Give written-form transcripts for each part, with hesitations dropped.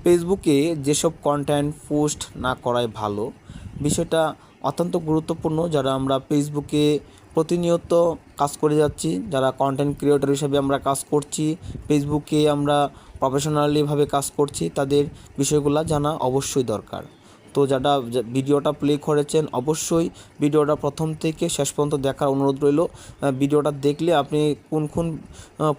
ফেসবুকে যেসব content post না করাই ভালো, বিষয়টা অত্যন্ত গুরুত্বপূর্ণ। যারা আমরা ফেসবুকে প্রতিনিয়ত কাজ করে যাচ্ছি, যারা কন্টেন্ট ক্রিয়েটর হিসেবে আমরা কাজ করছি, ফেসবুকে আমরা প্রফেশনালিভাবে কাজ করছি, তাদের বিষয়গুলো জানা অবশ্যই দরকার। তো যারা ভিডিওটা প্লে করেছেন, অবশ্যই ভিডিওটা প্রথম থেকে শেষ পর্যন্ত দেখার অনুরোধ রইল। ভিডিওটা দেখলে আপনি কোন কোন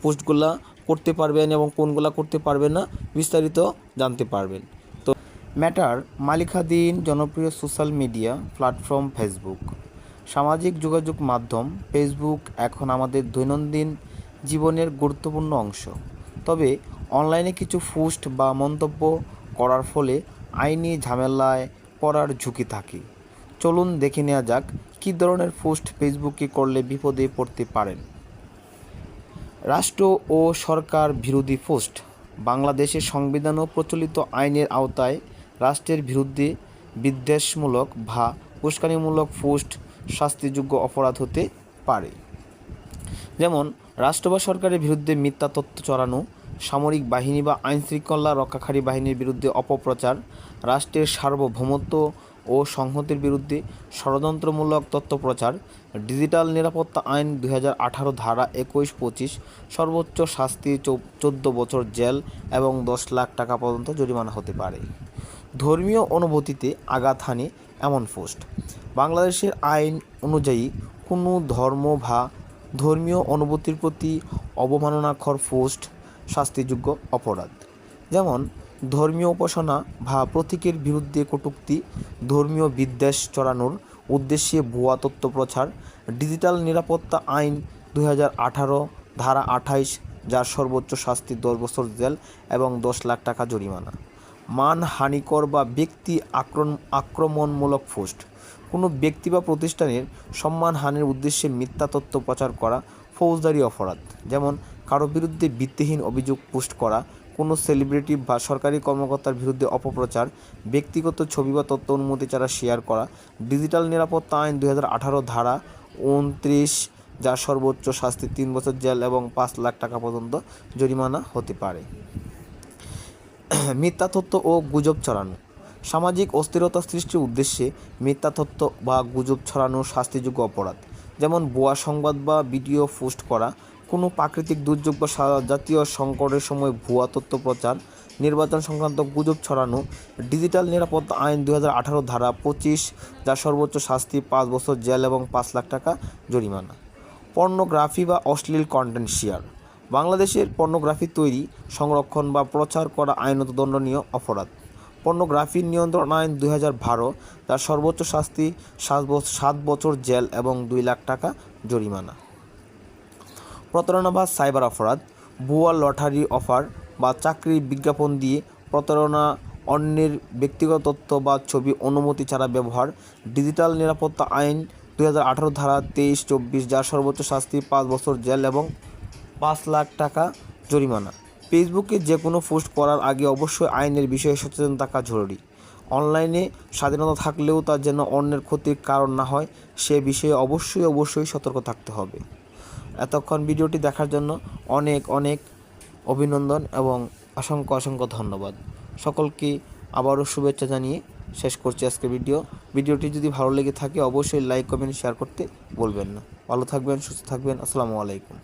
পোস্টগুলা করতে পারবেন এবং কোনগুলা করতে পারবেন না বিস্তারিত জানতে পারবেন। তো ম্যাটার মালিকানাধীন জনপ্রিয় সোশ্যাল মিডিয়া প্ল্যাটফর্ম ফেসবুক। সামাজিক যোগাযোগ মাধ্যম ফেসবুক এখন আমাদের দৈনন্দিন জীবনের গুরুত্বপূর্ণ অংশ। তবে অনলাইনে কিছু পোস্ট বা মন্তব্য করার ফলে আইনি ঝামেলায় পড়ার ঝুঁকি থাকে। চলুন দেখে নেওয়া যাক কী ধরনের পোস্ট ফেসবুকে করলে বিপদে পড়তে পারেন। রাষ্ট্র ও সরকার বিরোধী পোস্ট। বাংলাদেশের সংবিধান ও প্রচলিত আইনের আওতায় রাষ্ট্রের বিরুদ্ধে বিদ্বেষমূলক বা উস্কানিমূলক পোস্ট শাস্তিযোগ্য অপরাধ হতে পারে। যেমন রাষ্ট্র বা সরকারের বিরুদ্ধে মিথ্যা তথ্য ছড়ানো, সামরিক বাহিনী বা আইনশৃঙ্খলা রক্ষাকারী বাহিনীর বিরুদ্ধে অপপ্রচার, রাষ্ট্রের সার্বভৌমত্ব ও সংহতির বিরুদ্ধে ষড়যন্ত্রমূলক তথ্য প্রচার। ডিজিটাল নিরাপত্তা আইন 2018 ধারা 21-25 সর্বোচ্চ শাস্তি 14 বছর জেল এবং 10 লাখ টাকা পর্যন্ত জরিমানা হতে পারে। ধর্মীয় অনুভূতিতে আঘাত হানে এমন পোস্ট। বাংলাদেশের আইন অনুযায়ী কোনো ধর্ম বা ধর্মীয় অনুভূতির প্রতি অবমাননাকর পোস্ট শাস্তিযোগ্য অপরাধ। যেমন ধর্মীয় উপাসনা বা প্রতীকের বিরুদ্ধে কটূক্তি, ধর্মীয় বিদ্বেষ ছড়ানোর উদ্দেশ্যে ভুয়া তথ্য প্রচার। ডিজিটাল নিরাপত্তা আইন 2018 ধারা 28, যার সর্বোচ্চ শাস্তি 10 বছর জেল এবং 10 লাখ টাকা জরিমানা। মানহানিকর বা ব্যক্তি আক্রমণমূলক পোস্ট। কোনো ব্যক্তি বা প্রতিষ্ঠানের সম্মানহানির উদ্দেশ্যে মিথ্যা তথ্য প্রচার করা ফৌজদারি অপরাধ। যেমন কারো বিরুদ্ধে ভিত্তিহীন অভিযোগ পোস্ট করা, কোনো সেলিব্রিটি বা সরকারি কর্মকর্তার বিরুদ্ধে অপপ্রচার, ব্যক্তিগত ছবি বা তথ্য অনুমতি ছাড়া শেয়ার করা। ডিজিটাল নিরাপত্তা আইন 2018 ধারা 29, যার সর্বোচ্চ শাস্তি 3 বছর জেল এবং 5 লাখ টাকা পর্যন্ত জরিমানা হতে পারে। মিথ্যা তথ্য ও গুজব ছড়ানো। সামাজিক অস্থিরতা সৃষ্টির উদ্দেশ্যে মিথ্যা তথ্য বা গুজব ছড়ানো শাস্তিযোগ্য অপরাধ। যেমন ভুয়া সংবাদ বা ভিডিও পোস্ট করা, কোনো প্রাকৃতিক দুর্যোগ বা জাতীয় সংকটের সময় ভুয়া তথ্য প্রচার, নির্বাচন সংক্রান্ত গুজব ছড়ানো। ডিজিটাল নিরাপত্তা আইন 2018 ধারা 25, যার সর্বোচ্চ শাস্তি 5 বছর জেল এবং 5 লাখ টাকা জরিমানা। পর্নোগ্রাফি বা অশ্লীল কন্টেন্ট শেয়ার। বাংলাদেশের পর্নোগ্রাফি তৈরি, সংরক্ষণ বা প্রচার করা আইনত দণ্ডনীয় অপরাধ। পর্নোগ্রাফি নিয়ন্ত্রণ আইন 2012, যার সর্বোচ্চ শাস্তি 7 বছর জেল এবং 2 লাখ টাকা জরিমানা। প্রতারণা বা সাইবার অপরাধ। ভুয়া লটারি অফার বা চাকরির বিজ্ঞাপন দিয়ে প্রতারণা, অন্যের ব্যক্তিগত তথ্য বা ছবি অনুমতি ছাড়া ব্যবহার। ডিজিটাল নিরাপত্তা আইন 2018 ধারা 23-24, যার সর্বোচ্চ শাস্তি 5 বছর জেল এবং 5 লাখ টাকা জরিমানা। ফেসবুকে যে কোনো পোস্ট করার আগে অবশ্যই আইনের বিষয়ে সচেতন থাকা জরুরি। অনলাইনে স্বাধীনতা থাকলেও তা যেন অন্যের ক্ষতির কারণ না হয়, সে বিষয়ে অবশ্যই সতর্ক থাকতে হবে। এতক্ষণ ভিডিওটি দেখার জন্য অনেক অভিনন্দন এবং অসংখ্য ধন্যবাদ। সকলকে আবারও শুভেচ্ছা জানিয়ে শেষ করছি আজকের ভিডিওটি যদি ভালো লেগে থাকে অবশ্যই লাইক, কমেন্ট, শেয়ার করতে বলবেন না। ভালো থাকবেন, সুস্থ থাকবেন। আসসালামু আলাইকুম।